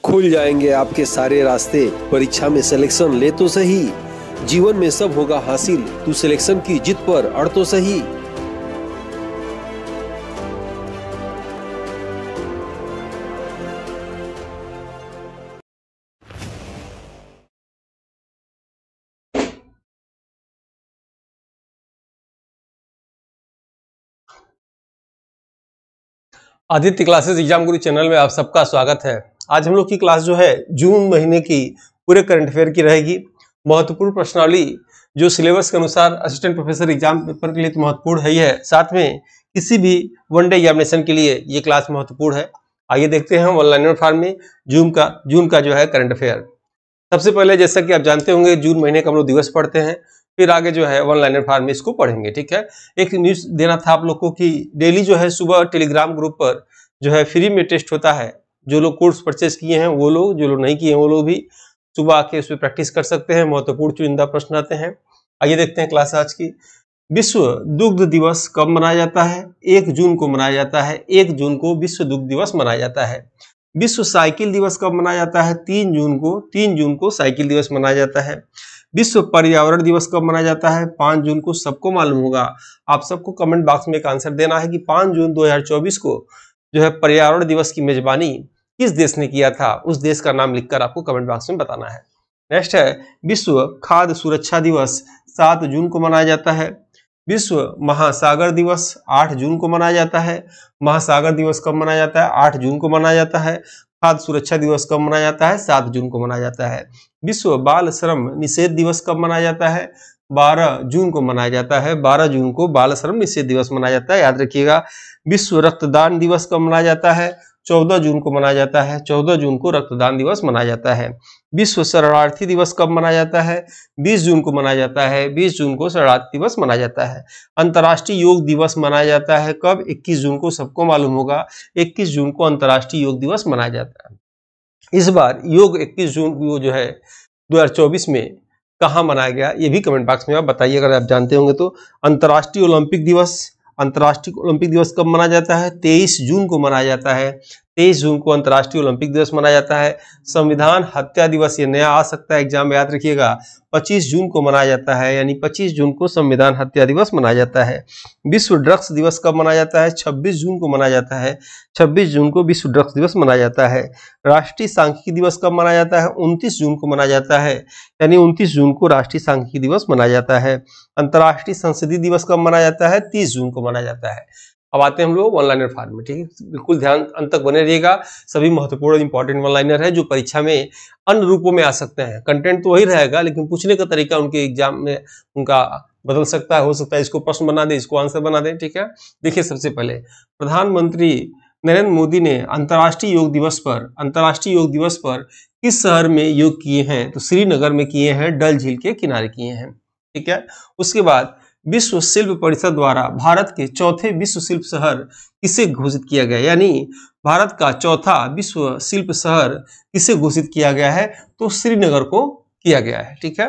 खुल जाएंगे आपके सारे रास्ते। परीक्षा में सिलेक्शन ले तो सही, जीवन में सब होगा हासिल। तू सिलेक्शन की जिद पर अड़ तो सही। आदित्य क्लासेस एग्जाम गुरु चैनल में आप सबका स्वागत है। आज हम लोग की क्लास जो है जून महीने की पूरे करंट अफेयर की रहेगी। महत्वपूर्ण प्रश्नावली जो सिलेबस के अनुसार असिस्टेंट प्रोफेसर एग्जाम पेपर के लिए तो महत्वपूर्ण है ही है, साथ में किसी भी वनडे एग्जामिनेशन के लिए ये क्लास महत्वपूर्ण है। आइए देखते हैं ऑनलाइन फॉर्म में जून का जो है करंट अफेयर। सबसे पहले जैसा कि आप जानते होंगे जून महीने का हम लोग दिवस पढ़ते हैं, फिर आगे जो है वन लाइनर फॉर्म में इसको पढ़ेंगे। ठीक है, एक न्यूज देना था आप लोग को कि डेली जो है सुबह टेलीग्राम ग्रुप पर जो है फ्री में टेस्ट होता है। जो लोग कोर्स परचेस किए हैं वो लोग, जो लोग नहीं किए हैं वो लोग भी सुबह आके उस पर प्रैक्टिस कर सकते हैं। महत्वपूर्ण चुनिंदा प्रश्न आते हैं। आइए देखते हैं क्लास आज की। विश्व दुग्ध दिवस कब मनाया जाता है? 1 जून को मनाया जाता है। 1 जून को विश्व दुग्ध दिवस मनाया जाता है। विश्व साइकिल दिवस कब मनाया जाता है? 3 जून को। 3 जून को साइकिल दिवस मनाया जाता है। विश्व पर्यावरण दिवस कब मनाया जाता है? 5 जून को। सबको मालूम होगा, आप सबको कमेंट बॉक्स में एक आंसर देना है कि 5 जून 2024 को जो है पर्यावरण दिवस की मेजबानी किस देश ने किया था। उस देश का नाम लिखकर आपको कमेंट बॉक्स में बताना है। नेक्स्ट है विश्व खाद्य सुरक्षा दिवस 7 जून को मनाया जाता है। विश्व महासागर दिवस 8 जून को मनाया जाता है। महासागर दिवस कब मनाया जाता है? 8 जून को मनाया जाता है। खाद्य सुरक्षा दिवस कब मनाया जाता है? 7 जून को मनाया जाता है। विश्व बाल श्रम निषेध दिवस कब मनाया जाता है? 12 जून को मनाया जाता है। 12 जून को बाल श्रम निषेध दिवस मनाया जाता है, याद रखिएगा। विश्व रक्तदान दिवस कब मनाया जाता है? 14 जून को मनाया जाता है। 14 जून को रक्तदान दिवस मनाया जाता है। विश्व शरणार्थी दिवस कब मनाया जाता है? 20 जून को मनाया जाता है। 20 जून को शरणार्थी दिवस मनाया जाता है। अंतर्राष्ट्रीय योग दिवस मनाया जाता है कब? 21 जून को। सबको मालूम होगा 21 जून को अंतर्राष्ट्रीय योग दिवस मनाया जाता है। इस बार योग 21 जून को जो है 2024 में कहाँ मनाया गया, ये भी कमेंट बॉक्स में आप बताइए अगर आप जानते होंगे तो। अंतर्राष्ट्रीय ओलंपिक दिवस कब मनाया जाता है? 23 जून को मनाया जाता है। 23 जून को अंतर्राष्ट्रीय ओलंपिक दिवस मनाया जाता है। संविधान हत्या दिवस, ये नया आ सकता है एग्जाम में, याद रखिएगा, 25 जून को मनाया जाता है। यानी 25 जून को संविधान हत्या दिवस मनाया जाता है। विश्व ड्रग्स दिवस कब मनाया जाता है? 26 जून को मनाया जाता है। 26 जून को विश्व ड्रग्स दिवस मनाया जाता है। राष्ट्रीय सांख्यिकी दिवस कब मनाया जाता है? 29 जून को मनाया जाता है। यानी 29 जून को राष्ट्रीय सांख्यिकी दिवस मनाया जाता है। अंतर्राष्ट्रीय संसदीय दिवस कब मनाया जाता है? 30 जून को मनाया जाता है। अब आते हैं हम लोग ऑनलाइनर फॉर्म में। ठीक है, बिल्कुल ध्यान अंत तक बने रहिएगा। सभी महत्वपूर्ण इंपॉर्टेंट ऑनलाइनर है जो परीक्षा में अन्य रूपों में आ सकते हैं। कंटेंट तो वही रहेगा लेकिन पूछने का तरीका उनके एग्जाम में उनका बदल सकता है। हो सकता है इसको प्रश्न बना दे, इसको आंसर बना दे। ठीक है, देखिए सबसे पहले प्रधानमंत्री नरेंद्र मोदी ने अंतर्राष्ट्रीय योग दिवस पर किस शहर में योग किए हैं? तो श्रीनगर में किए हैं, डल झील के किनारे किए हैं। ठीक है, उसके बाद विश्व शिल्प परिषद द्वारा भारत के चौथे विश्व शिल्प शहर किसे घोषित किया गया? यानी भारत का चौथा विश्व शिल्प शहर किसे घोषित किया गया है? तो श्रीनगर को किया गया है। ठीक है,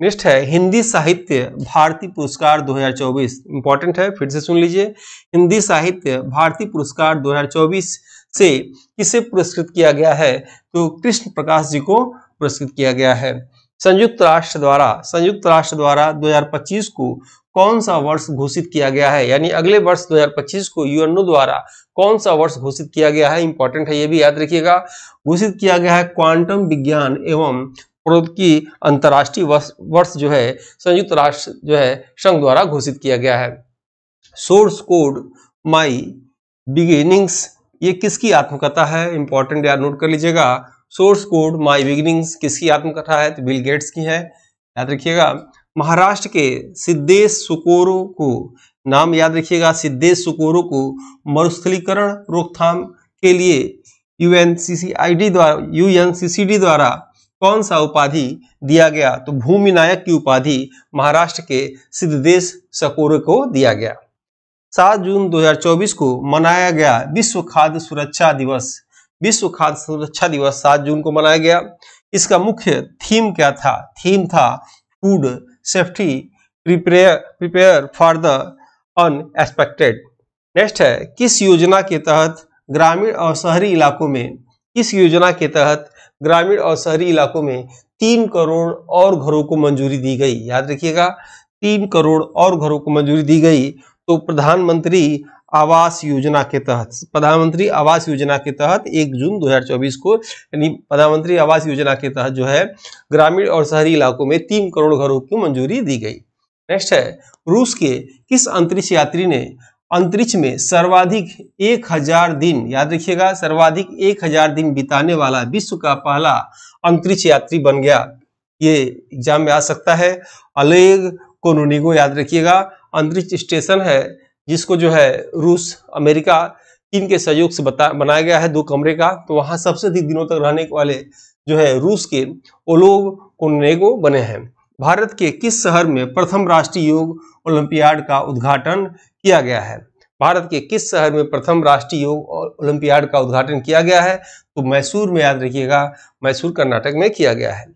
नेक्स्ट है हिंदी साहित्य भारती पुरस्कार 2024। इंपॉर्टेंट है, फिर से सुन लीजिए। हिंदी साहित्य भारती पुरस्कार 2024 से किसे पुरस्कृत किया गया है? तो कृष्ण प्रकाश जी को पुरस्कृत किया गया है। संयुक्त राष्ट्र द्वारा 2025 को कौन सा वर्ष घोषित किया गया है? यानी अगले वर्ष 2025 को यूएनओ द्वारा कौन सा वर्ष घोषित किया गया है? इंपॉर्टेंट है, ये भी याद रखिएगा। घोषित किया गया है क्वांटम विज्ञान एवं प्रौद्योगिकी अंतर्राष्ट्रीय वर्ष जो है संयुक्त राष्ट्र जो है संघ द्वारा घोषित किया गया है। सोर्स कोड माई बिगिनिंग्स, ये किसकी आत्मकथा है? इंपॉर्टेंट याद नोट कर लीजिएगा। सोर्स कोड माई बिगिनिंग्स किसकी आत्मकथा है? तो बिल गेट्स की है, याद रखिएगा। महाराष्ट्र के सिद्धेश सुकोरो को, नाम याद रखिएगा, सिद्धेश सुकोरो को मरुस्थलीकरण रोकथाम के लिए यूएनसीसीडी द्वारा कौन सा उपाधि दिया गया? तो भूमि नायक की उपाधि महाराष्ट्र के सिद्धेश सुकोरो को दिया गया। 7 जून 2024 को मनाया गया विश्व खाद्य सुरक्षा दिवस। विश्व खाद्य सुरक्षा दिवस 7 जून को मनाया गया। इसका मुख्य थीम क्या था? थीम था food safety prepare for the unexpected. Next है किस योजना के तहत ग्रामीण और शहरी इलाकों में इस योजना के तहत ग्रामीण और शहरी इलाकों में 3 करोड़ और घरों को मंजूरी दी गई। याद रखिएगा, 3 करोड़ और घरों को मंजूरी दी गई। तो प्रधानमंत्री आवास योजना के तहत 1 जून 2024 को, यानी प्रधानमंत्री आवास योजना के तहत जो है ग्रामीण और शहरी इलाकों में 3 करोड़ घरों की मंजूरी दी गई। नेक्स्ट है, रूस के किस अंतरिक्ष यात्री ने अंतरिक्ष में सर्वाधिक 1000 दिन, याद रखिएगा, सर्वाधिक 1000 दिन बिताने वाला विश्व का पहला अंतरिक्ष यात्री बन गया? ये एग्जाम में आ सकता है। ओलेग कोनुनिगो, याद रखिएगा, अंतरिक्ष स्टेशन है जिसको जो है रूस, अमेरिका, चीन के सहयोग से बनाया गया है 2 कमरे का। तो वहां सबसे अधिक दिनों तक रहने वाले जो है रूस के ओलेग कोनुनिगो बने हैं। भारत के किस शहर में प्रथम राष्ट्रीय योग ओलंपियाड का उद्घाटन किया गया है? भारत के किस शहर में प्रथम राष्ट्रीय योग ओलंपियाड का उद्घाटन किया गया है? तो मैसूर में, याद रखिएगा, मैसूर कर्नाटक में किया गया है।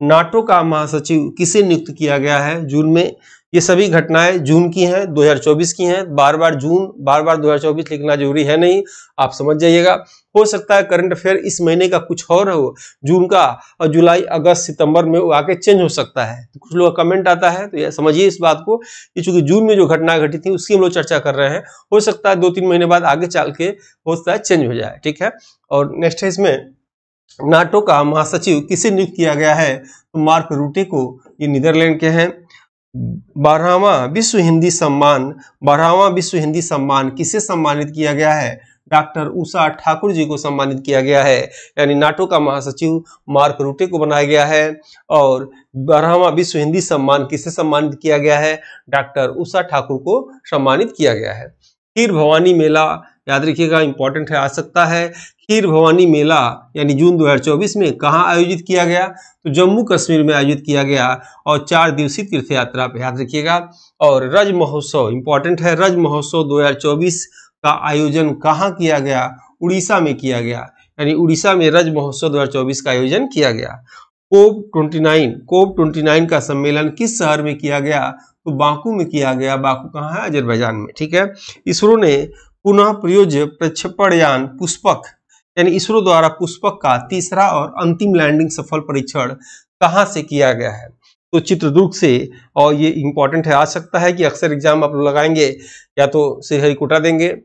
नाटो का महासचिव किसे नियुक्त किया गया है जून में? ये सभी घटनाएं जून की हैं, 2024 की हैं। बार बार 2024 लिखना जरूरी है नहीं, आप समझ जाइएगा। हो सकता है करंट अफेयर इस महीने का कुछ और हो, जून का, और जुलाई, अगस्त, सितंबर में वो आके चेंज हो सकता है। तो कुछ लोग कमेंट आता है, तो ये समझिए इस बात को कि चूंकि जून में जो घटना घटी थी उसकी हम लोग चर्चा कर रहे हैं, हो सकता है 2-3 महीने बाद आगे चल के हो सकता है चेंज हो जाए, ठीक है। और नेक्स्ट है इसमें, नाटो का महासचिव किसे नियुक्त किया गया है? तो मार्क रूटे को, ये नीदरलैंड के हैं। 12वां विश्व हिंदी सम्मान किसे सम्मानित किया गया है? डॉक्टर उषा ठाकुर जी को सम्मानित किया गया है। यानी नाटो का महासचिव मार्क रूटे को बनाया गया है। और 12वां विश्व हिंदी सम्मान किसे सम्मानित किया गया है? डॉक्टर उषा ठाकुर को सम्मानित किया गया है। खीर भवानी मेला, याद रखिएगा, इंपॉर्टेंट है, आ सकता है। खीर भवानी मेला यानी जून 2024 में कहाँ आयोजित किया गया? तो जम्मू कश्मीर में आयोजित किया गया, और 4 दिवसीय तीर्थ यात्रा पे, याद रखिएगा। और रज महोत्सव, इंपॉर्टेंट है, रज महोत्सव 2024 का आयोजन कहाँ किया गया? उड़ीसा में किया गया, यानी उड़ीसा में रज महोत्सव 2024 का आयोजन किया गया। कोप 29 का सम्मेलन किस शहर में किया गया? तो बाकू में किया गया। बाकू कहाँ है? अजरबैजान में, ठीक है। इसरो ने पुनः प्रयोज्य प्रक्षेपण यान पुष्पक, यानी इसरो द्वारा पुष्पक का तीसरा और अंतिम लैंडिंग सफल परीक्षण कहाँ से किया गया है? तो चित्रदुर्ग से। और ये इंपॉर्टेंट है, आ सकता है कि अक्सर एग्जाम आप लोग लगाएंगे, या तो श्रीहरिकोटा देंगे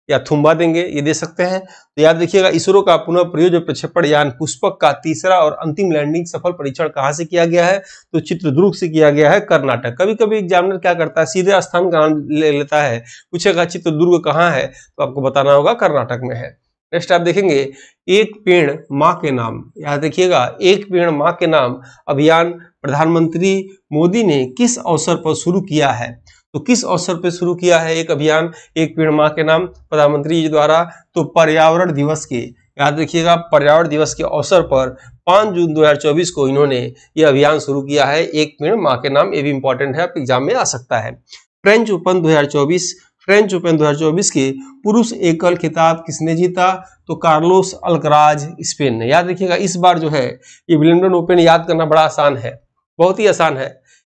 या थुम्बा देंगे, ये दे सकते हैं। तो याद रखिएगा, इसरो का पुनः प्रयोज्य प्रक्षेपण यान पुष्पक का तीसरा और अंतिम लैंडिंग सफल परीक्षण कहाँ से किया गया है? तो चित्रदुर्ग से किया गया है, कर्नाटक। कभी कभी एग्जामिनर क्या करता है, सीधे स्थान का नाम ले लेता है, पूछेगा चित्रदुर्ग कहाँ है, तो आपको बताना होगा कर्नाटक में है। नेक्स्ट आप देखेंगे, एक पेड़ माँ के नाम, याद रखिएगा, एक पेड़ माँ के नाम अभियान प्रधानमंत्री मोदी ने किस अवसर पर शुरू किया है? तो किस अवसर पर शुरू किया है एक अभियान, एक पेड़ माँ के नाम, प्रधानमंत्री जी द्वारा? तो पर्यावरण दिवस के, याद रखिएगा, पर्यावरण दिवस के अवसर पर 5 जून 2024 को इन्होंने ये अभियान शुरू किया है, एक पेड़ माँ के नाम। ये भी इंपॉर्टेंट है, एग्जाम में आ सकता है। फ्रेंच ओपन 2024 के पुरुष एकल खिताब किसने जीता? तो कार्लोस अल्कराज, स्पेन ने। याद रखिएगा, इस बार जो है ये विंबलडन ओपन याद करना बड़ा आसान है, बहुत ही आसान है,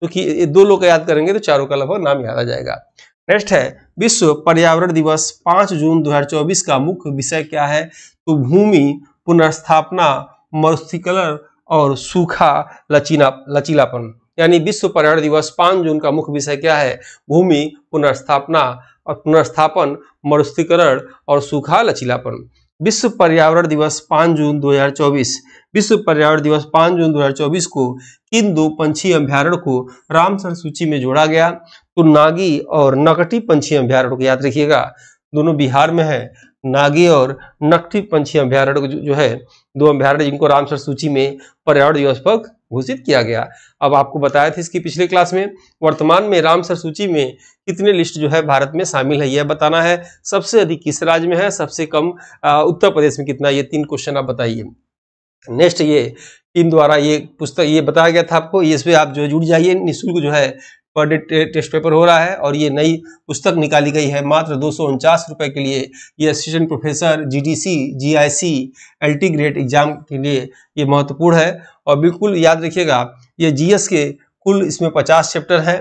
क्योंकि तो 2 लोग का याद करेंगे तो चारों का लगभग नाम याद आ जाएगा। नेक्स्ट है, विश्व पर्यावरण दिवस 5 जून 2024 का मुख्य विषय क्या है? तो भूमि पुनर्स्थापना, मरुस्थलीकरण और सूखा लचीलापन। यानी विश्व पर्यावरण दिवस 5 जून का मुख्य विषय क्या है? भूमि पुनर्स्थापन, मरुस्थलीकरण और सूखा लचीलापन। विश्व पर्यावरण दिवस 5 जून 2024, विश्व पर्यावरण दिवस 5 जून 2024 को किन 2 पंछी अभ्यारण्य को रामसर सूची में जोड़ा गया? तो नागी और नकटी पंछी अभ्यारण्य को, याद रखिएगा, दोनों बिहार में है। नागी और नकटी पंछी अभ्यारण्य जो है 2 अभ्यारण्य जिनको रामसर सूची में पर्यावरण दिवस पर घोषित किया गया। अब आपको बताया था इसकी पिछले क्लास में, वर्तमान में रामसर सूची में कितने लिस्ट जो है भारत में शामिल है यह बताना है। सबसे अधिक किस राज्य में है, सबसे कम उत्तर प्रदेश में कितना, ये 3 क्वेश्चन आप बताइए। नेक्स्ट, ये टीम द्वारा ये पुस्तक ये बताया गया था आपको, इस पे आप जो जुड़ जाइए, निःशुल्क जो है पर डे टेस्ट पेपर हो रहा है, और ये नई पुस्तक निकाली गई है मात्र 249 रुपए के लिए। ये assistant professor GDC, GIC, LT grade exam के लिए ये महत्वपूर्ण है। और बिल्कुल याद रखिएगा, ये GS के कुल इसमें 50 चैप्टर हैं,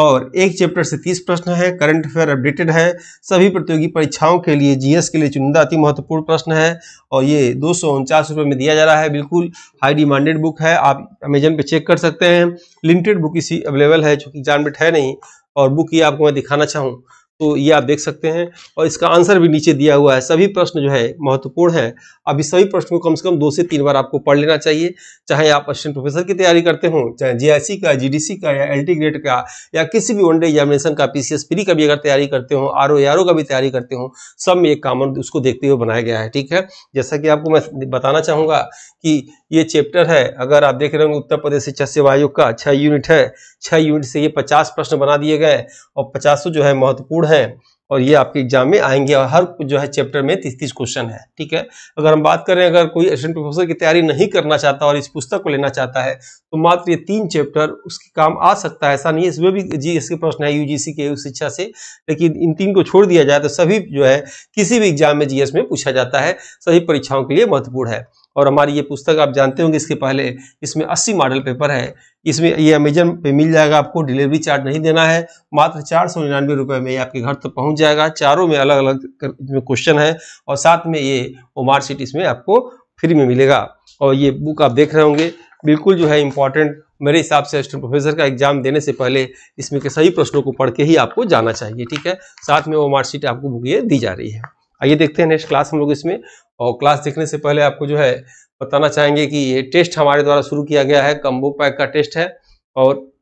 और एक चैप्टर से 30 प्रश्न है। करंट अफेयर अपडेटेड है। सभी प्रतियोगी परीक्षाओं के लिए जीएस के लिए चुनिंदा अति महत्वपूर्ण प्रश्न है और ये 249 रुपये में दिया जा रहा है। बिल्कुल हाई डिमांडेड बुक है, आप अमेजन पे चेक कर सकते हैं। लिमिटेड बुक इसी अवेलेबल है, जो कि एग्जाम में है नहीं, और बुक ये आपको मैं दिखाना चाहूँ तो ये आप देख सकते हैं और इसका आंसर भी नीचे दिया हुआ है। सभी प्रश्न जो है महत्वपूर्ण है। अब इस सभी प्रश्न को कम से कम 2 से 3 बार आपको पढ़ लेना चाहिए, चाहे आप असिस्टेंट प्रोफेसर की तैयारी करते हो, चाहे जीआईसी का, जीडीसी का या एलटी ग्रेड का या किसी भी वनडे एग्जामिनेशन का, पीसीएस प्री का भी अगर तैयारी करते हो, आरओ एआरओ का भी तैयारी करते हो, सब में एक कॉमन उसको देखते हुए बनाया गया है। ठीक है, जैसा कि आपको मैं बताना चाहूँगा कि ये चैप्टर है, अगर आप देख रहे होंगे उत्तर प्रदेश शिक्षा सेवा आयोग का 6 यूनिट है। 6 यूनिट से ये 50 प्रश्न बना दिए गए और 50 जो है महत्वपूर्ण है और ये आपके एग्जाम में आएंगे और हर जो है चैप्टर में 30-30 क्वेश्चन है। ठीक है, अगर हम बात करें, अगर कोई असिस्टेंट प्रोफेसर की तैयारी नहीं करना चाहता और इस पुस्तक को लेना चाहता है तो मात्र ये 3 चैप्टर उसके काम आ सकता है। ऐसा नहीं है, इसमें भी जीएस के प्रश्न है यूजीसी के शिक्षा से, लेकिन इन 3 को छोड़ दिया जाए तो सभी जो है किसी भी एग्जाम में जीएस में पूछा जाता है, सभी परीक्षाओं के लिए महत्वपूर्ण है। और हमारी ये पुस्तक आप जानते होंगे, इसके पहले इसमें 80 मॉडल पेपर है। इसमें ये अमेजन पे मिल जाएगा, आपको डिलीवरी चार्ज नहीं देना है, मात्र 499 रुपये में ये आपके घर तक पहुंच जाएगा। चारों में अलग अलग क्वेश्चन है और साथ में ये ओमार शीट इसमें आपको फ्री में मिलेगा। और ये बुक आप देख रहे होंगे, बिल्कुल जो है इंपॉर्टेंट, मेरे हिसाब से असिस्टेंट प्रोफेसर का एग्जाम देने से पहले इसमें के सही प्रश्नों को पढ़ के ही आपको जाना चाहिए। ठीक है, साथ में ओमार शीट आपको बुक ये दी जा रही है। आइए देखते हैं नेक्स्ट क्लास हम लोग इसमें। और क्लास देखने से पहले आपको जो है बताना चाहेंगे कि ये टेस्ट हमारे द्वारा शुरू किया गया है, कम्बो पैक का टेस्ट है और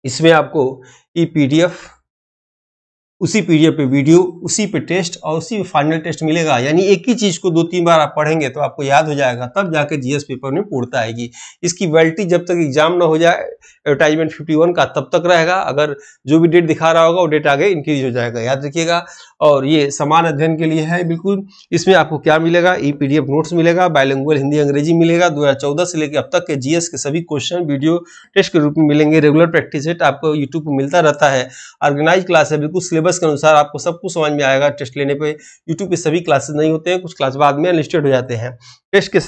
इसमें आपको ई पीडीएफ, उसी पीडीएफ पे वीडियो, उसी पे टेस्ट और उसी पे फाइनल टेस्ट मिलेगा। यानी एक ही चीज को 2-3 बार आप पढ़ेंगे तो आपको याद हो जाएगा, तब जाके जीएस पेपर में पूर्णता आएगी। इसकी वैलिडिटी जब तक एग्जाम ना हो जाए, एडवर्टाइजमेंट 51 का तब तक रहेगा। अगर जो भी डेट दिखा रहा होगा वो डेट आगे इंक्रीज हो जाएगा, याद रखिएगा। और ये समान अध्ययन के लिए है बिल्कुल। इसमें आपको क्या मिलेगा, ई पीडीएफ नोट्स मिलेगा, बाइलिंगुअल हिंदी अंग्रेजी मिलेगा, 2014 से लेकर अब तक के जीएस के सभी क्वेश्चन वीडियो टेस्ट के रूप में मिलेंगे। रेगुलर प्रैक्टिस सेट आपको यूट्यूब पर मिलता रहता है। ऑर्गेनाइज क्लास है, बिल्कुल सिलेबस के अनुसार आपको सब कुछ समझ में आएगा। टेस्ट लेने पे यूट्यूब पे सभी क्लासेस नहीं होते हैं, कुछ क्लास बाद में लिस्टेड हो जाते हैं। टेस्ट की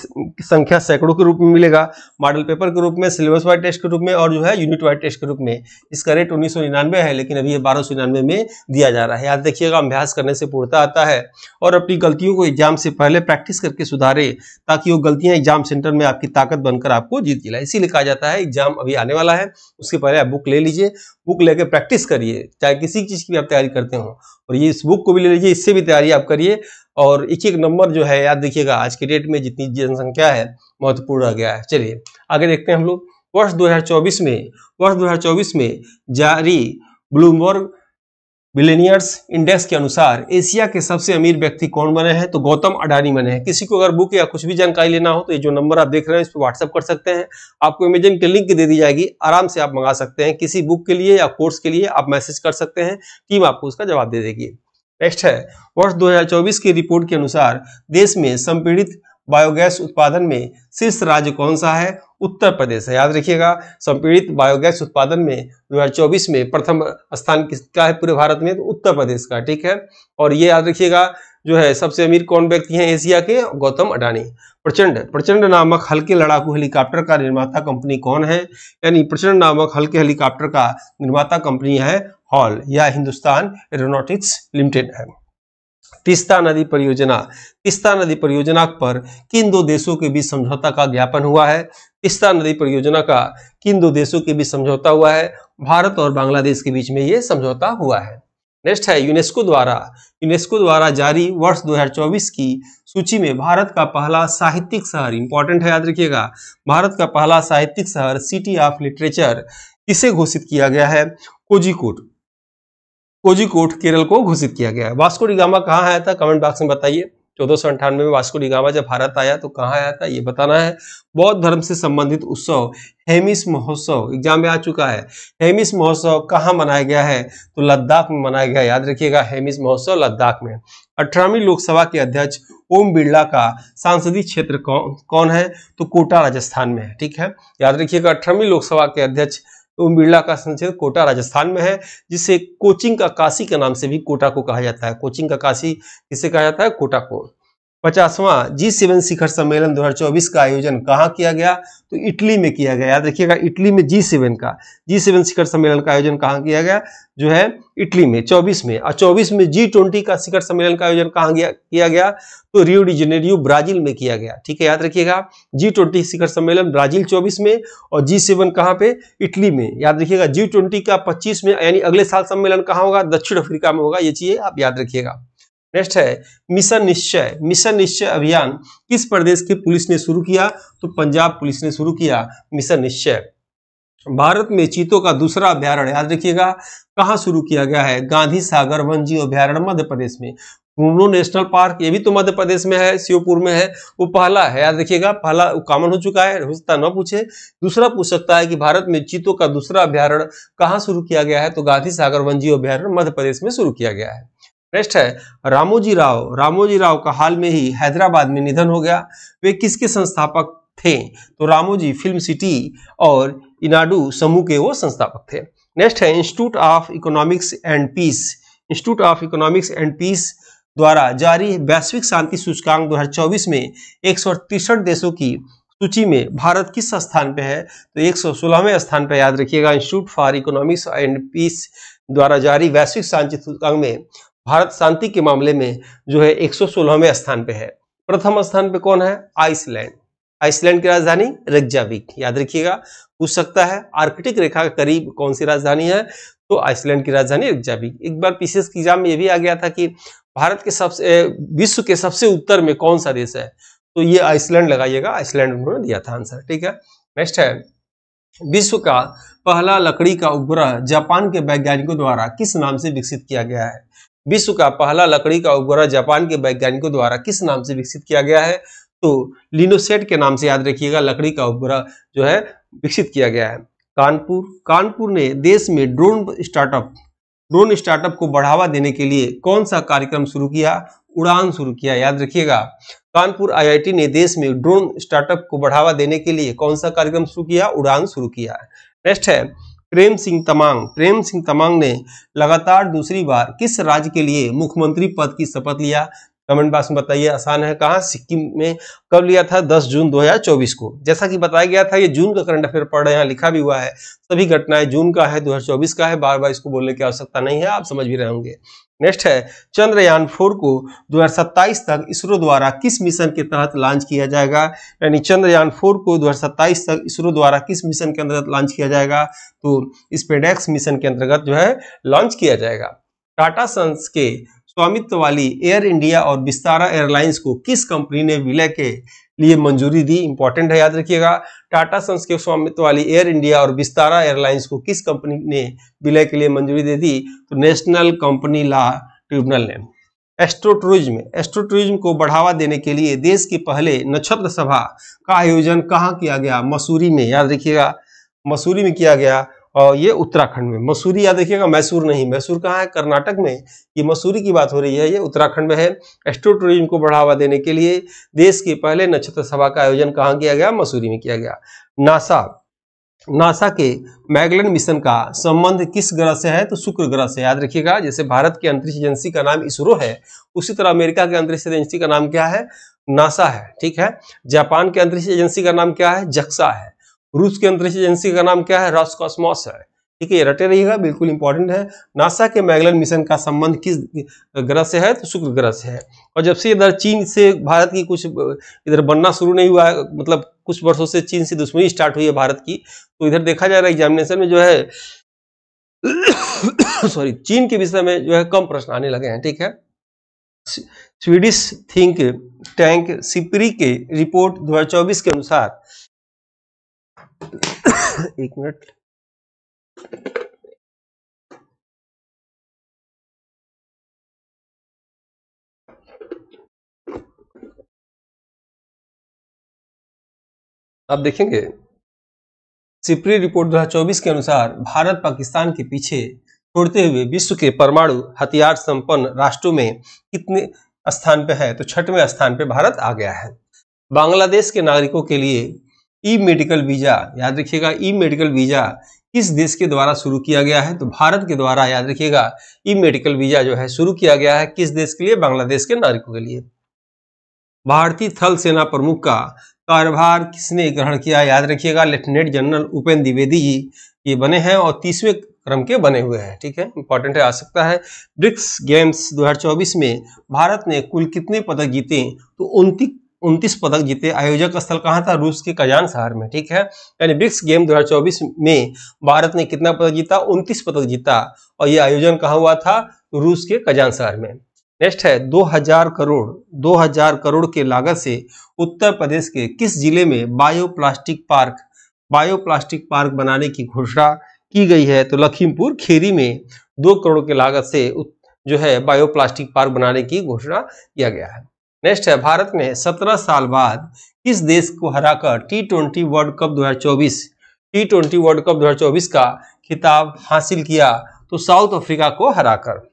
संख्या सैकड़ों के रूप में मिलेगा, मॉडल पेपर के रूप में, सिलेबस वाइज टेस्ट के रूप में और जो है यूनिट वाइज टेस्ट के रूप में। इसका रेट 1999 है, लेकिन अभी ये 1299 में दिया जा रहा है। याद रखिएगा, अभ्यास करने से पूर्णता आता है और अपनी गलतियों को एग्जाम से पहले प्रैक्टिस करके सुधारे, ताकि वो गलतियां एग्जाम सेंटर में आपकी ताकत बनकर आपको जीत दिलाए। इसीलिए कहा जाता है एग्जाम अभी आने वाला है, उसके पहले आप बुक ले लीजिए, बुक लेके प्रैक्टिस करिए, चाहे किसी चीज की आप तैयारी करते हो। और ये इस बुक को भी ले लीजिए, इससे भी तैयारी आप करिए। और एक एक नंबर जो है याद रखिएगा, आज के डेट में जितनी जनसंख्या है महत्वपूर्ण रह गया है। चलिए आगे देखते हैं हम लोग। वर्ष 2024 में जारी ब्लूमबर्ग बिलियनियर्स इंडेक्स के अनुसार एशिया के सबसे अमीर व्यक्ति कौन बने हैं, तो गौतम अडानी बने हैं। किसी को अगर बुक या कुछ भी जानकारी लेना हो तो ये जो नंबर आप देख रहे हैं इस पर व्हाट्सएप कर सकते हैं, आपको अमेजन की लिंक दे दी जाएगी, आराम से आप मंगा सकते हैं। किसी बुक के लिए या कोर्स के लिए आप मैसेज कर सकते हैं, टीम आपको उसका जवाब दे देगी। नेक्स्ट है, वर्ष 2024 की रिपोर्ट के अनुसार देश में संपीड़ित बायोगैस उत्पादन में शीर्ष राज्य कौन सा है, उत्तर प्रदेश है। याद रखिएगा, संपीड़ित बायोगैस उत्पादन में 2024 में प्रथम स्थान किसका है पूरे भारत में, तो उत्तर प्रदेश का। ठीक है, और ये याद रखिएगा जो है सबसे अमीर कौन व्यक्ति हैं एशिया के, गौतम अडानी। प्रचंड नामक हल्के लड़ाकू हेलीकॉप्टर का निर्माता कंपनी कौन है, यानी प्रचंड नामक हल्के हेलीकॉप्टर का निर्माता कंपनी है हॉल या हिंदुस्तान एरोनॉटिक्स लिमिटेड है। तीस्ता नदी परियोजना पर किन 2 देशों के बीच समझौता का ज्ञापन हुआ है। तीस्ता नदी परियोजना का किन 2 देशों के बीच समझौता हुआ है, भारत और बांग्लादेश के बीच में ये समझौता हुआ है। नेक्स्ट है, यूनेस्को द्वारा जारी वर्ष 2024 की सूची में भारत का पहला साहित्यिक शहर, इंपॉर्टेंट है याद रखिएगा, भारत का पहला साहित्यिक शहर सिटी ऑफ लिटरेचर किसे घोषित किया गया है, कोझिकोड केरल को घोषित किया गया है। वास्को डी गामा कहाँ आया था, कमेंट बॉक्स में बताइए। 1498 में वास्को डी गामा जब भारत आया तो कहाँ आया था, ये बताना है। बौद्ध धर्म से संबंधित उत्सव हेमिस महोत्सव एग्जाम में आ चुका है। हेमिस महोत्सव कहाँ मनाया गया है, तो लद्दाख में मनाया गया। याद रखिएगा, हेमिस महोत्सव लद्दाख में। 18वीं लोकसभा के अध्यक्ष ओम बिरला का संसदीय क्षेत्र कौन है, तो कोटा राजस्थान में है। ठीक है, याद रखिएगा, 18वीं लोकसभा के अध्यक्ष ओम बिरला का संसदीय कोटा राजस्थान में है, जिसे कोचिंग का काशी के नाम से भी कोटा को कहा जाता है। कोचिंग का काशी किसे कहा जाता है, कोटा को। 50वां G7 शिखर सम्मेलन 2024 का आयोजन कहाँ किया गया? तो इटली में किया गया। याद रखिएगा, इटली में G7 शिखर सम्मेलन का आयोजन कहाँ किया गया? जो है इटली में 24 में। और 24 में G20 का शिखर सम्मेलन का आयोजन कहाँ किया गया? तो रियो डी जेनेरियो ब्राजील में किया गया। ठीक है, याद रखिएगा, G20 शिखर सम्मेलन ब्राजील 24 में और G7 कहाँ पे? इटली में। याद रखिएगा, G20 का 25 में यानी अगले साल सम्मेलन कहाँ होगा? दक्षिण अफ्रीका में होगा। ये चीजें आप याद रखिएगा। नेक्स्ट है मिशन निश्चय। मिशन निश्चय अभियान किस प्रदेश की पुलिस ने शुरू किया? तो पंजाब पुलिस ने शुरू किया मिशन निश्चय। भारत में चीतों का दूसरा अभ्यारण्य, याद रखिएगा, कहाँ शुरू किया गया है? गांधी सागर वन्यजीव अभ्यारण्य मध्य प्रदेश में। कुनो नेशनल पार्क, ये भी तो मध्य प्रदेश में है, श्योपुर में है, वो पहला है। याद रखिएगा, पहला कॉमन हो चुका है, हो सकता है न पूछे। दूसरा पूछ सकता है कि भारत में चीतों का दूसरा अभ्यारण्य कहाँ शुरू किया गया है? तो गांधी सागर वन्यजीव अभ्यारण्य मध्य प्रदेश में शुरू किया गया है। नेक्स्ट है रामोजी राव का हाल में ही हैदराबाद में निधन हो गया। वे किसके संस्थापक थे? तो रामोजी फिल्म सिटी और इनाडू समूह के वो संस्थापक थे। नेक्स्ट है Institute of Economics and Peace. Institute of Economics and Peace द्वारा जारी वैश्विक शांति सूचकांक 2024 में 163 देशों की सूची में भारत किस स्थान पे है? तो 116वें स्थान पे। याद रखिएगा, Institute for Economics and Peace द्वारा जारी वैश्विक शांति सूचकांक में भारत शांति के मामले में जो है 116वें स्थान पे है। प्रथम स्थान पे कौन है? आइसलैंड। आइसलैंड की राजधानी रेकजाविक। याद रखिएगा, पूछ सकता है आर्कटिक रेखा के करीब कौन सी राजधानी है? तो आइसलैंड की राजधानी रेकजाविक। एक बार पीसीएस की एग्जाम में ये भी आ गया था कि भारत के विश्व के सबसे उत्तर में कौन सा देश है? तो ये आइसलैंड लगाइएगा, आइसलैंड उन्होंने दिया था आंसर। ठीक है, नेक्स्ट है विश्व का पहला लकड़ी का उपग्रह जापान के वैज्ञानिकों द्वारा किस नाम से विकसित किया गया है? विश्व का पहला लकड़ी का उपग्रह जापान के वैज्ञानिकों द्वारा किस नाम से विकसित किया गया है? तो लिनोसेट के नाम से, याद रखिएगा, लकड़ी का उपग्रह जो है विकसित किया गया है। कानपुर ने देश में ड्रोन स्टार्टअप को बढ़ावा देने के लिए कौन सा कार्यक्रम शुरू किया? उड़ान शुरू किया। याद रखिएगा, कानपुर आईआईटी ने देश में ड्रोन स्टार्टअप को बढ़ावा देने के लिए कौन सा कार्यक्रम शुरू किया? उड़ान शुरू किया। नेक्स्ट है प्रेम सिंह तमांग ने लगातार दूसरी बार किस राज्य के लिए मुख्यमंत्री पद की शपथ लिया? कमेंट बॉक्स में बताइए, आसान है। कहाँ? सिक्किम में। कब लिया था? 10 जून 2024 को। जैसा कि बताया गया था, ये जून का करंट अफेयर पढ़ रहे हैं, यहाँ लिखा भी हुआ है, सभी घटनाएं जून का है, 2024 का है। बार बार इसको बोलने की आवश्यकता नहीं है, आप समझ भी रहे होंगे। नेक्स्ट है चंद्रयान 4 को 2027 तक इसरो द्वारा किस मिशन के तहत लॉन्च किया जाएगा? यानी चंद्रयान 4 को 2027 तक इसरो द्वारा किस मिशन के अंतर्गत लॉन्च किया जाएगा? तो स्पेडेक्स मिशन के अंतर्गत जो है लॉन्च किया जाएगा। टाटा सन्स के स्वामित्व वाली एयर इंडिया और विस्तारा एयरलाइंस को किस कंपनी ने विलय के लिए मंजूरी दी? इंपॉर्टेंट है, याद रखिएगा। टाटा सन्स के स्वामित्व वाली एयर इंडिया और विस्तारा एयरलाइंस को किस कंपनी ने विलय के लिए मंजूरी दे दी? तो नेशनल कंपनी लॉ ट्रिब्यूनल ने। एस्ट्रोटूरिज्म को बढ़ावा देने के लिए देश के पहले नक्षत्र सभा का आयोजन कहाँ किया गया? मसूरी में। याद रखिएगा, मसूरी में किया गया, और ये उत्तराखंड में। मसूरी याद रखिएगा, मैसूर नहीं। मैसूर कहाँ है? कर्नाटक में। ये मसूरी की बात हो रही है, ये उत्तराखंड में है। एस्ट्रो टूरिज्म को बढ़ावा देने के लिए देश के पहले नक्षत्र सभा का आयोजन कहाँ किया गया? मसूरी में किया गया। नासा के मैगलन मिशन का संबंध किस ग्रह से है? तो शुक्र ग्रह से। याद रखिएगा, जैसे भारत की अंतरिक्ष एजेंसी का नाम इसरो है, उसी तरह अमेरिका की अंतरिक्ष एजेंसी का नाम क्या है? नासा है। ठीक है, जापान की अंतरिक्ष एजेंसी का नाम क्या है? जक्सा है। रूस की अंतरिक्ष एजेंसी का नाम क्या है? रॉसकॉस्मॉस है। ठीक है, ये रटे रहिएगा, बिल्कुल इंपॉर्टेंट है। नासा के मैगलन मिशन का संबंध किस ग्रह से है? तो शुक्र ग्रह से है। और जब से इधर चीन से भारत की कुछ इधर बनना शुरू नहीं हुआ है, मतलब कुछ वर्षों से चीन से दुश्मनी स्टार्ट हुई है भारत की, तो इधर देखा जा रहा है एग्जामिनेशन में जो है सॉरी, चीन के विषय में जो है कम प्रश्न आने लगे हैं। ठीक है, स्वीडिश थिंक टैंक सिप्री के रिपोर्ट 2024 के अनुसार एक मिनट, आप देखेंगे सिप्री रिपोर्ट 2024 के अनुसार भारत पाकिस्तान के पीछे छोड़ते हुए विश्व के परमाणु हथियार संपन्न राष्ट्रों में कितने स्थान पे है? तो 6वें स्थान पे भारत आ गया है। बांग्लादेश के नागरिकों के लिए ई मेडिकल वीजा, याद रखिएगा, ई मेडिकल वीजा किस देश के द्वारा शुरू किया गया है? तो भारत के द्वारा। याद रखिएगा, ई मेडिकल वीजा जो है शुरू किया गया है किस देश के लिए? बांग्लादेश के नागरिकों के लिए। भारतीय थल सेना प्रमुख का कार्यभार किसने ग्रहण किया? याद रखिएगा लेफ्टिनेंट जनरल उपेंद्र द्विवेदी जी ये बने हैं और 30वें क्रम के बने हुए हैं। ठीक है, इंपॉर्टेंट है, आ सकता है। ब्रिक्स गेम्स 2024 में भारत ने कुल कितने पदक जीते? तो 29 पदक जीते। आयोजक स्थल कहाँ था? रूस के कजान शहर में। ठीक है, यानी ब्रिक्स गेम 2024 में भारत ने कितना पदक जीता? 29 पदक जीता और ये आयोजन कहाँ हुआ था? रूस के कजान शहर में। नेक्स्ट है 2000 करोड़ के लागत से उत्तर प्रदेश के किस जिले में बायोप्लास्टिक पार्क बनाने की घोषणा की गई है? तो लखीमपुर खीरी में 2 करोड़ के लागत से जो है बायोप्लास्टिक पार्क बनाने की घोषणा किया गया है। नेक्स्ट है भारत ने 17 साल बाद किस देश को हराकर T20 वर्ल्ड कप 2024 का खिताब हासिल किया? तो साउथ अफ्रीका को हराकर।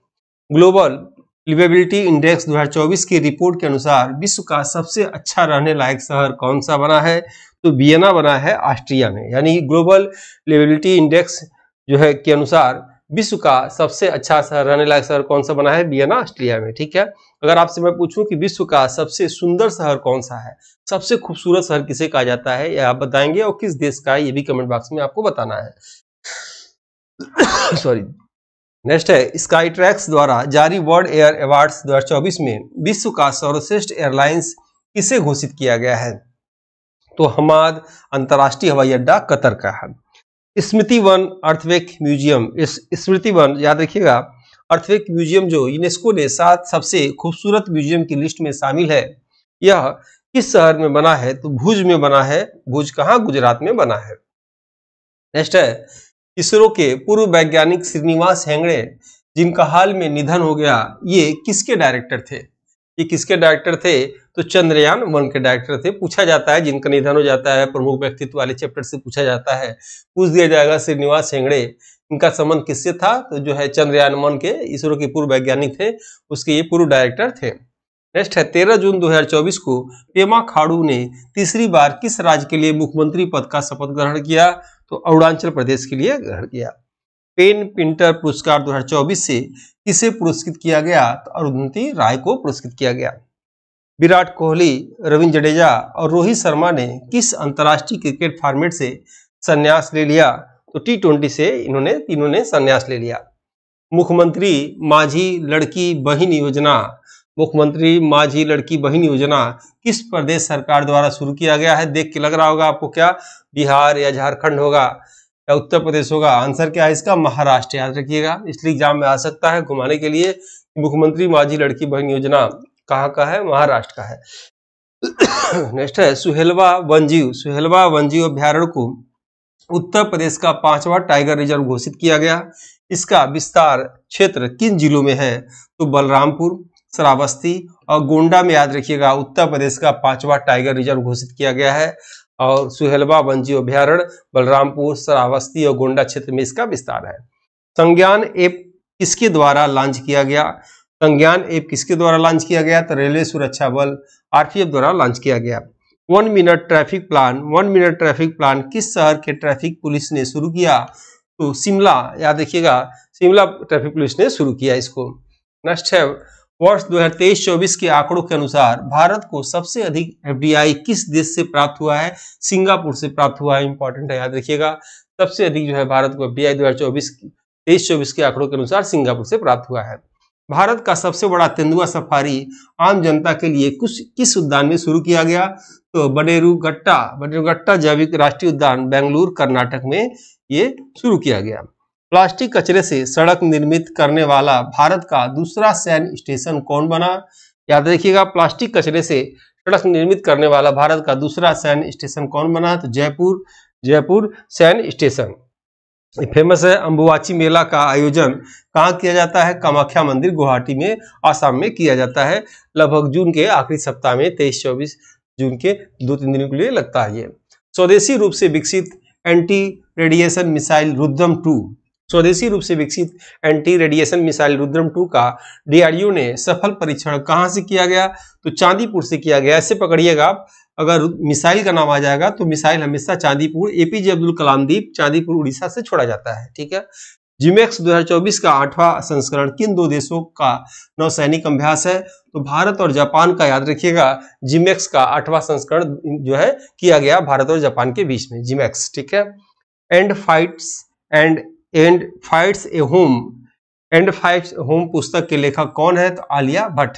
ग्लोबल लिवेबिलिटी इंडेक्स 2024 की रिपोर्ट के अनुसार विश्व का सबसे अच्छा रहने लायक शहर कौन सा बना है? तो वियना बना है ऑस्ट्रिया में। यानी ग्लोबल लिवेबिलिटी इंडेक्स जो है के अनुसार विश्व का सबसे अच्छा शहर रहने लायक शहर कौन सा बना है? वियना ऑस्ट्रिया में। ठीक है, अगर आपसे मैं पूछूं कि विश्व का सबसे सुंदर शहर कौन सा है, सबसे खूबसूरत शहर किसे कहा जाता है, यह आप बताएंगे और किस देश का है ये भी कमेंट बॉक्स में आपको बताना है। सॉरी। नेक्स्ट है स्काई ट्रैक्स द्वारा जारी वर्ल्ड एयर अवार्ड्स 2024 में विश्व का सर्वश्रेष्ठ एयरलाइंस किसे घोषित किया गया है? तो हमाद अंतर्राष्ट्रीय हवाई अड्डा कतर का है। स्मृति वन अर्थक्वेक म्यूजियम, इस स्मृति वन याद रखिएगा अर्थक्वेक म्यूजियम जो यूनेस्को ने 7 सबसे खूबसूरत म्यूजियम की लिस्ट में शामिल है, यह किस शहर में बना है? तो भुज में बना है। भुज कहाँ? गुजरात में बना है। नेक्स्ट है इसरो के पूर्व वैज्ञानिक श्रीनिवास हेगड़े जिनका हाल में निधन हो गया, ये किसके डायरेक्टर थे? ये किसके डायरेक्टर थे? तो चंद्रयान 1 के डायरेक्टर थे। पूछा जाता है जिनका निधन हो जाता है प्रमुख व्यक्तित्व वाले चैप्टर से पूछा जाता है, पूछ दिया जाएगा श्रीनिवास हेगड़े इनका संबंध किससे था? तो जो है चंद्रयान 1 के इसरो के पूर्व वैज्ञानिक थे, उसके ये पूर्व डायरेक्टर थे। नेक्स्ट है 13 जून 2024 को पेमा खांडू ने तीसरी बार किस राज्य के लिए मुख्यमंत्री पद का शपथ ग्रहण किया? तो अरुणाचल प्रदेश के लिए ग्रहण किया। पेन पिंटर पुरस्कार 2024 से किसे पुरस्कृत किया गया? तो अरुंधति राय को पुरस्कृत किया गया। विराट कोहली, रविंद्र जडेजा और रोहित शर्मा ने किस अंतर्राष्ट्रीय क्रिकेट फॉर्मेट से संन्यास ले लिया? तो T20 से इन्होंने तीनों ने संन्यास ले लिया। मुख्यमंत्री माझी लड़की बहन योजना किस प्रदेश सरकार द्वारा शुरू किया गया है? देख के लग रहा होगा आपको क्या बिहार या झारखंड होगा या उत्तर प्रदेश होगा? आंसर क्या है इसका? महाराष्ट्र। याद रखिएगा, इसलिए एग्जाम में आ सकता है घुमाने के लिए। मुख्यमंत्री माझी लड़की बहन योजना कहाँ का है? महाराष्ट्र का है। नेक्स्ट है सुहेलवा वनजीव अभ्यारण्य को उत्तर प्रदेश का 5वां टाइगर रिजर्व घोषित किया गया। इसका विस्तार क्षेत्र किन जिलों में है? तो बलरामपुर, श्रावस्ती और गोंडा में। याद रखिएगा उत्तर प्रदेश का 5वां टाइगर रिजर्व घोषित किया गया है और सुहेलवा वनजीव अभ्यारण्य बलरामपुर, श्रावस्ती और गोंडा क्षेत्र में इसका विस्तार है। संज्ञान ऐप किसके द्वारा लॉन्च किया गया? संज्ञान ऐप किसके द्वारा लॉन्च किया गया? तो रेलवे सुरक्षा बल RPF द्वारा लॉन्च किया गया। 1 मिनट ट्रैफिक प्लान किस शहर के ट्रैफिक पुलिस ने शुरू किया? तो शिमला। याद रखिएगा शिमला ट्रैफिक पुलिस ने शुरू किया इसको। नेक्स्ट है वर्ष 2023-24 के आंकड़ों के अनुसार भारत को सबसे अधिक FDI किस देश से प्राप्त हुआ है? सिंगापुर से प्राप्त हुआ है। इंपॉर्टेंट है, याद रखिएगा सबसे अधिक जो है भारत को FDI 2023-24 के आंकड़ों के अनुसार सिंगापुर से प्राप्त हुआ है। भारत का सबसे बड़ा तेंदुआ सफारी आम जनता के लिए किस उद्यान में शुरू किया गया? तो बडेरुगट्टा जैविक राष्ट्रीय उद्यान बेंगलुरु कर्नाटक में ये शुरू किया गया। प्लास्टिक कचरे से सड़क निर्मित करने वाला भारत का दूसरा सैन्य स्टेशन कौन बना? याद रखिएगा प्लास्टिक कचरे से सड़क निर्मित करने वाला भारत का दूसरा सैन्य स्टेशन कौन बना? तो जयपुर सैन्य स्टेशन। फेमस है। अंबुबाची मेला का आयोजन कहाँ किया जाता है? कामाख्या मंदिर गुवाहाटी में आसाम में किया जाता है। लगभग जून के आखिरी सप्ताह में 23-24 जून के 2-3 दिनों के लिए लगता है ये। स्वदेशी रूप से विकसित एंटी रेडिएशन मिसाइल रुद्रम 2 का DRDO ने सफल परीक्षण कहाँ से किया गया? तो चांदीपुर से किया गया। ऐसे पकड़िएगा अगर मिसाइल का नाम आ जाएगा तो मिसाइल हमेशा चांदीपुर APJ अब्दुल कलाम द्वीप चांदीपुर उड़ीसा से छोड़ा जाता है। ठीक है, जिमेक्स 2024 का 8वां संस्करण किन दो देशों का नौसैनिक अभ्यास है? तो भारत और जापान का, याद रखिएगा। जिमेक्स का 8वां संस्करण जो है किया गया भारत और जापान के बीच में, जिमेक्स, ठीक है। एंड फाइट्स ए होम पुस्तक के लेखक कौन है? तो आलिया भट्ट।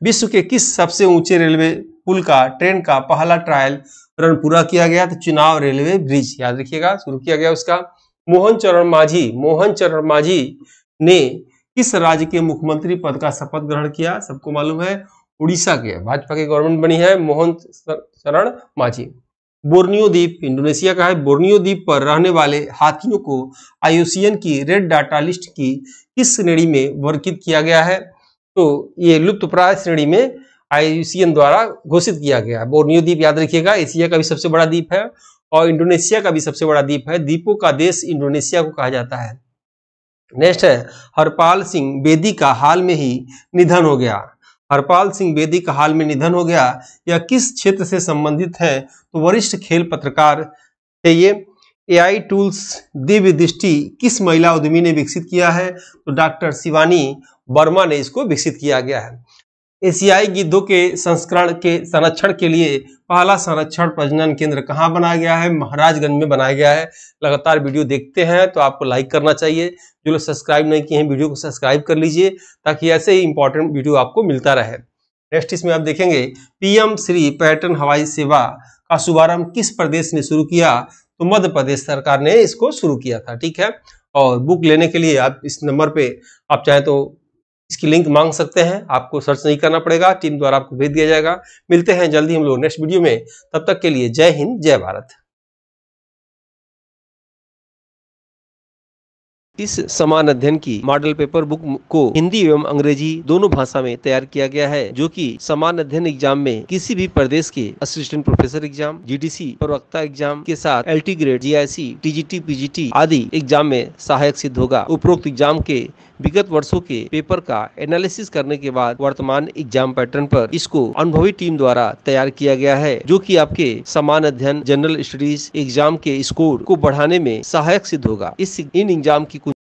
विश्व के किस सबसे ऊंचे रेलवे पुल का ट्रेन का पहला ट्रायल रन पूरा किया गया? तो चुनाव रेलवे ब्रिज, याद रखिएगा, शुरू किया गया उसका। मोहन चरण मांझी ने किस राज्य के मुख्यमंत्री पद का शपथ ग्रहण किया? सबको मालूम है, उड़ीसा के, भाजपा की गवर्नमेंट बनी है मोहन चरण मांझी। बोर्नियो द्वीप इंडोनेशिया का है। बोर्नियो द्वीप पर रहने वाले हाथियों को IUCN की रेड डाटा लिस्ट की किस श्रेणी में वर्गीकृत किया गया है? तो ये लुप्तप्राय श्रेणी में IUCN द्वारा घोषित किया गया है। बोर्नियो द्वीप, याद रखिएगा, एशिया का भी सबसे बड़ा द्वीप है और इंडोनेशिया का भी सबसे बड़ा द्वीप है। द्वीपों का देश इंडोनेशिया को कहा जाता है। नेक्स्ट है, हरपाल सिंह बेदी का हाल में ही निधन हो गया। हरपाल सिंह बेदी का हाल में निधन हो गया, यह किस क्षेत्र से संबंधित है? तो वरिष्ठ खेल पत्रकार थे ये। AI टूल्स दिव्य दृष्टि किस महिला उद्यमी ने विकसित किया है? तो डॉक्टर शिवानी वर्मा ने इसको विकसित किया गया है। एशियाई गिद्धों के संस्करण के संरक्षण के लिए पहला संरक्षण प्रजनन केंद्र कहाँ बनाया गया है? महाराजगंज में बनाया गया है। लगातार वीडियो देखते हैं तो आपको लाइक करना चाहिए। जो लोग सब्सक्राइब नहीं किए हैं, वीडियो को सब्सक्राइब कर लीजिए ताकि ऐसे ही इंपॉर्टेंट वीडियो आपको मिलता रहे। नेक्स्ट इसमें आप देखेंगे, PM श्री पर्यटन हवाई सेवा का शुभारंभ किस प्रदेश ने शुरू किया? तो मध्य प्रदेश सरकार ने इसको शुरू किया था, ठीक है। और बुक लेने के लिए आप इस नंबर पे आप चाहे तो इसकी लिंक मांग सकते हैं, आपको सर्च नहीं करना पड़ेगा, टीम द्वारा आपको भेज दिया जाएगा। मिलते हैं जल्दी हम लोग नेक्स्ट वीडियो में, तब तक के लिए जय हिंद, जय भारत। इस समान अध्ययन की मॉडल पेपर बुक को हिंदी एवं अंग्रेजी दोनों भाषा में तैयार किया गया है, जो कि समान अध्ययन एग्जाम में किसी भी प्रदेश के असिस्टेंट प्रोफेसर एग्जाम, GDC प्रवक्ता एग्जाम के साथ LT grade, GIC, TGT, PGT आदि एग्जाम में सहायक सिद्ध होगा। उपरोक्त एग्जाम के विगत वर्षों के पेपर का एनालिसिस करने के बाद वर्तमान एग्जाम पैटर्न पर इसको अनुभवी टीम द्वारा तैयार किया गया है, जो कि आपके समान अध्ययन जनरल स्टडीज एग्जाम के स्कोर को बढ़ाने में सहायक सिद्ध होगा। इन एग्जाम की